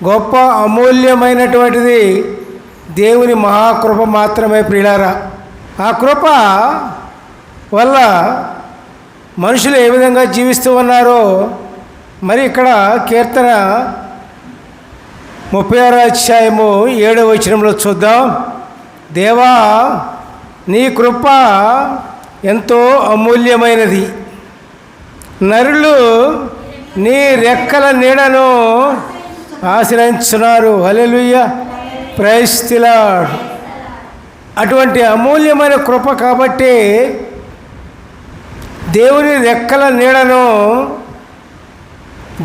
గొప్ప అమూల్యమైనటువంటిది దేవుని మహాకృప మాత్రమే ప్రియులారా. ఆ కృప వల్ల మనుషులు ఏ విధంగా జీవిస్తూ ఉన్నారో మరి ఇక్కడ కీర్తన 36వ అధ్యాయము 7వ వచనంలో చూద్దాం. దేవా, నీ కృప ఎంతో అమూల్యమైనది, నరులు నీ రెక్కల నీడను ఆశ్రయించున్నారు. హల్లెలూయా, ప్రైజ్ ది లార్డ్. అటువంటి అమూల్యమైన కృప కాబట్టి దేవుని రెక్కల నీడను,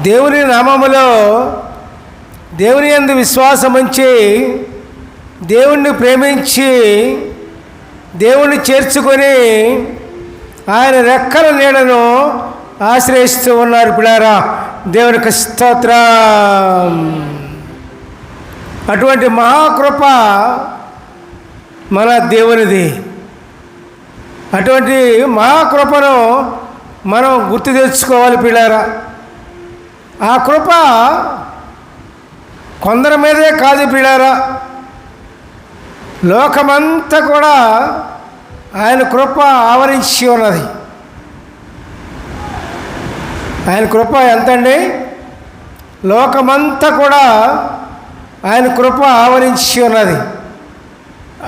దేవుని నామములో దేవుని యందు విశ్వాసం ఉంచి దేవుణ్ణి ప్రేమించి దేవుణ్ణి చేర్చుకొని ఆయన రెక్కల నీడను ఆశ్రయిస్తూ ఉన్నారు పిల్లారా. దేవునికి స్తోత్రం. అటువంటి మహాకృప మన దేవునిది. అటువంటి మహాకృపను మనం గుర్తు తెచ్చుకోవాలి పిల్లారా. ఆ కృప కొందరి మీదే కాదు పిల్లారా, లోకమంతా కూడా ఆయన కృప ఆవరించి ఉన్నది. ఆయన కృప ఎంతండి? లోకమంతా కూడా ఆయన కృప ఆవరించి ఉన్నది.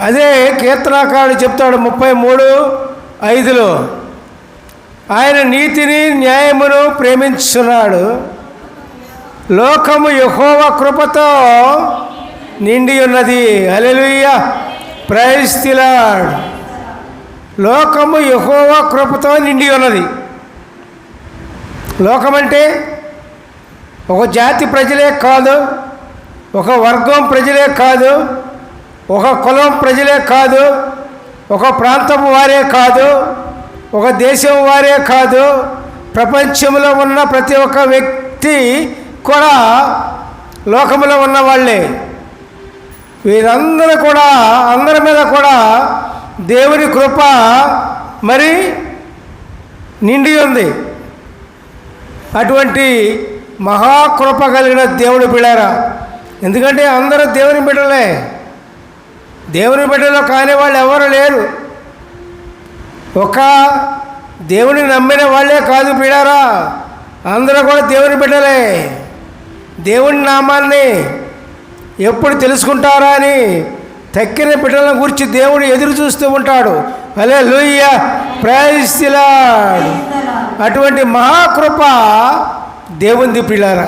అదే కీర్తనాకారుడు చెప్తాడు 33:5లో, ఆయన నీతిని న్యాయమును ప్రేమించున్నాడు, లోకము యెహోవా కృపతో నిండి ఉన్నది. హల్లెలూయా, ప్రైజ్ ది లార్డ్. లోకము యెహోవా కృపతో నిండి ఉన్నది. లోకమంటే ఒక జాతి ప్రజలే కాదు, ఒక వర్గం ప్రజలే కాదు, ఒక కులం ప్రజలే కాదు, ఒక ప్రాంతపు వారే కాదు, ఒక దేశం వారే కాదు, ప్రపంచంలో ఉన్న ప్రతి ఒక్క వ్యక్తి కూడా లోకంలో ఉన్న వాళ్ళే. వీరందరూ కూడా, అందరి మీద కూడా దేవుని కృప మరి నిండి ఉంది. అటువంటి మహాకృప కలిగిన దేవుని బిడ్డలారా. ఎందుకంటే అందరూ దేవుని బిడ్డలే. దేవుని బిడ్డలో కాని వాళ్ళు ఎవరు లేరు. ఒక దేవుని నమ్మిన వాళ్ళే కాదు బిడ్డలారా, అందరూ కూడా దేవుని బిడ్డలే. దేవుని నామాన్ని ఎప్పుడు తెలుసుకుంటారా అని తక్కిన బిడ్డలను గురించి దేవుడు ఎదురు చూస్తూ ఉంటాడు. హల్లెలూయా, ప్రైజ్ ది లార్డ్. అటువంటి మహాకృప దేవునిది పిల్లారా.